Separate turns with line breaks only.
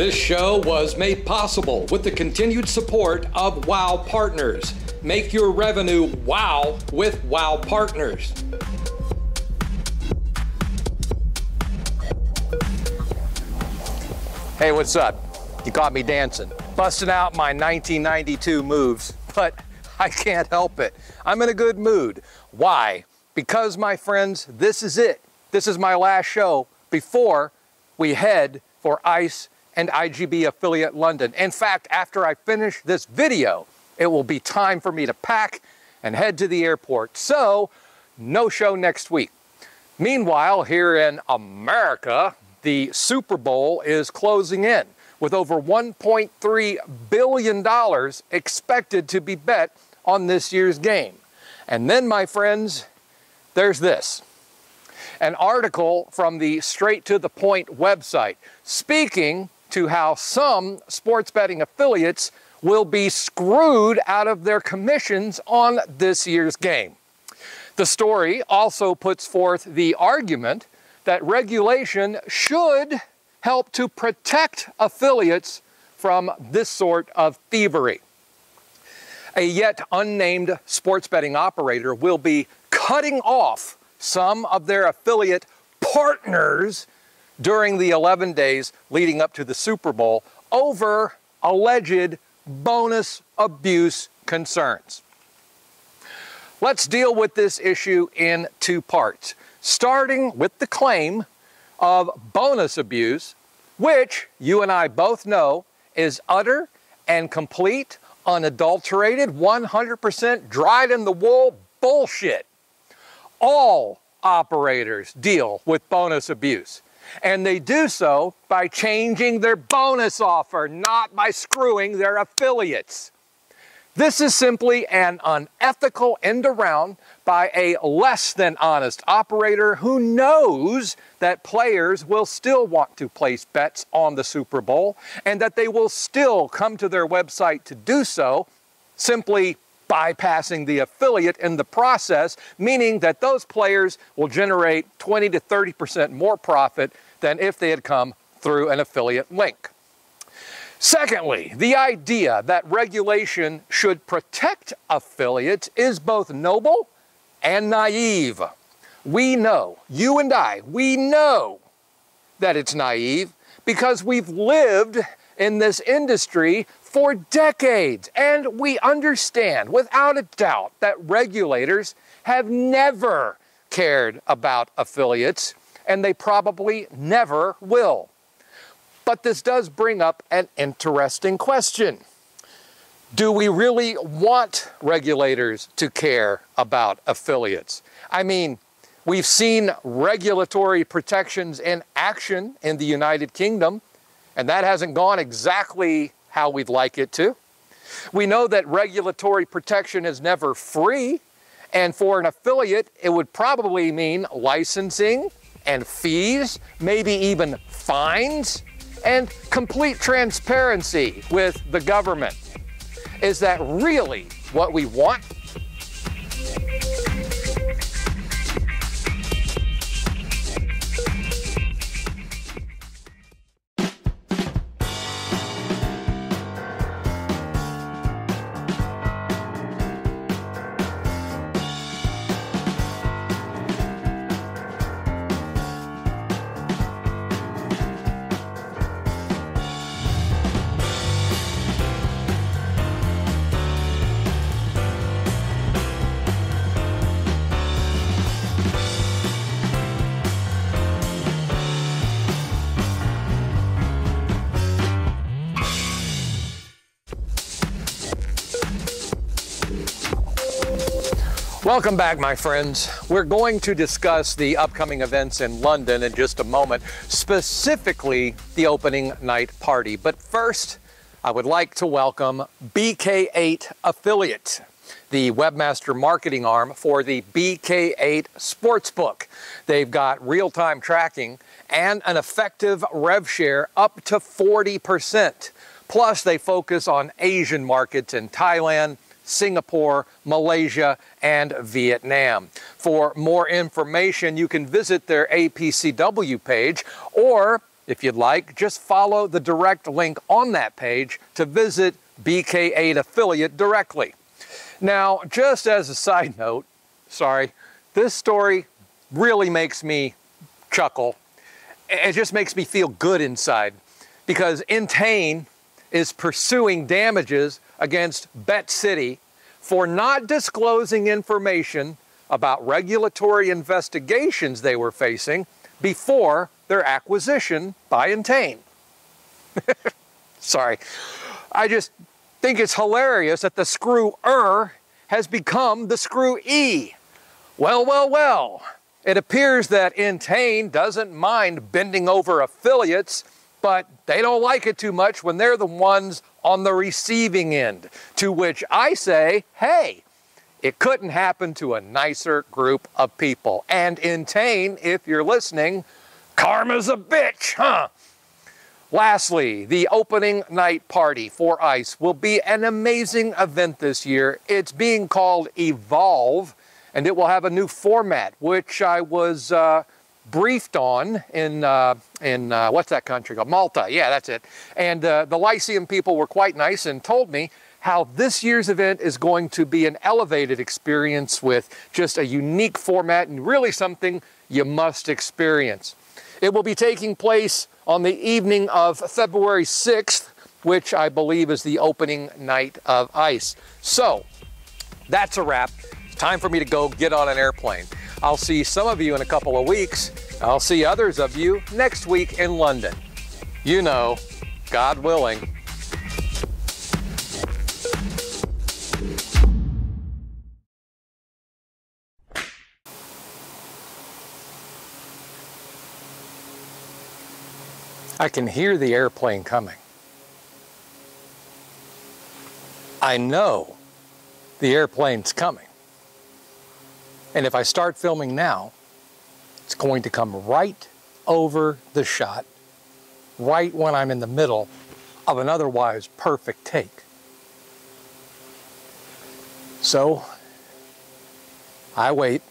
This show was made possible with the continued support of WOW Partners. Make your revenue wow with WOW Partners. Hey, what's up? You caught me dancing, busting out my 1992 moves, but I can't help it. I'm in a good mood. Why? Because, my friends, this is it. This is my last show before we head for ICE and IGB Affiliate London. In fact, after I finish this video, it will be time for me to pack and head to the airport. So, no show next week. Meanwhile, here in America, the Super Bowl is closing in, with over $1.3 billion expected to be bet on this year's game. And then, my friends, there's this. An article from the Straight to the Point website speaking to how some sports betting affiliates will be screwed out of their commissions on this year's game. The story also puts forth the argument that regulation should help to protect affiliates from this sort of thievery. A yet unnamed sports betting operator will be cutting off some of their affiliate partners during the 11 days leading up to the Super Bowl over alleged bonus abuse concerns. Let's deal with this issue in two parts, starting with the claim of bonus abuse, which you and I both know is utter and complete, unadulterated, 100% dried in the wool bullshit. All operators deal with bonus abuse, and they do so by changing their bonus offer, not by screwing their affiliates. This is simply an unethical end around by a less than honest operator who knows that players will still want to place bets on the Super Bowl and that they will still come to their website to do so, simply bypassing the affiliate in the process, meaning that those players will generate 20 to 30% more profit than if they had come through an affiliate link. Secondly, the idea that regulation should protect affiliates is both noble and naive. We know, you and I, we know that it's naive because we've lived in this industry for decades, and we understand without a doubt that regulators have never cared about affiliates, and they probably never will. But this does bring up an interesting question. Do we really want regulators to care about affiliates? I mean, we've seen regulatory protections in action in the United Kingdom, and that hasn't gone exactly how we'd like it to. We know that regulatory protection is never free, and for an affiliate, it would probably mean licensing and fees, maybe even fines, and complete transparency with the government. Is that really what we want? Welcome back, my friends. We're going to discuss the upcoming events in London in just a moment, specifically the opening night party. But first, I would like to welcome BK8 Affiliate, the webmaster marketing arm for the BK8 Sportsbook. They've got real-time tracking and an effective rev share up to 40%. Plus, they focus on Asian markets in Thailand, Singapore, Malaysia, and Vietnam. For more information, you can visit their APCW page, or if you'd like, just follow the direct link on that page to visit BK8 affiliate directly. Now, just as a side note, sorry, this story really makes me chuckle. It just makes me feel good inside, because Entain is pursuing damages against Bet City for not disclosing information about regulatory investigations they were facing before their acquisition by Entain. Sorry. I just think it's hilarious that the screw-er has become the screw-e. Well, well, well. It appears that Entain doesn't mind bending over affiliates, but they don't like it too much when they're the ones on the receiving end. To which I say, hey, it couldn't happen to a nicer group of people. And Entain, if you're listening, karma's a bitch, huh? Lastly, the opening night party for ICE will be an amazing event this year. It's being called Evolve, and it will have a new format, which I was briefed on in what's that country called? Malta. Yeah, that's it. And the Lyceum people were quite nice and told me how this year's event is going to be an elevated experience with just a unique format and really something you must experience. It will be taking place on the evening of February 6th, which I believe is the opening night of ICE. So that's a wrap. It's time for me to go get on an airplane. I'll see some of you in a couple of weeks. I'll see others of you next week in London. You know, God willing. I can hear the airplane coming. I know the airplane's coming. And if I start filming now, it's going to come right over the shot, right when I'm in the middle of an otherwise perfect take. So, I wait.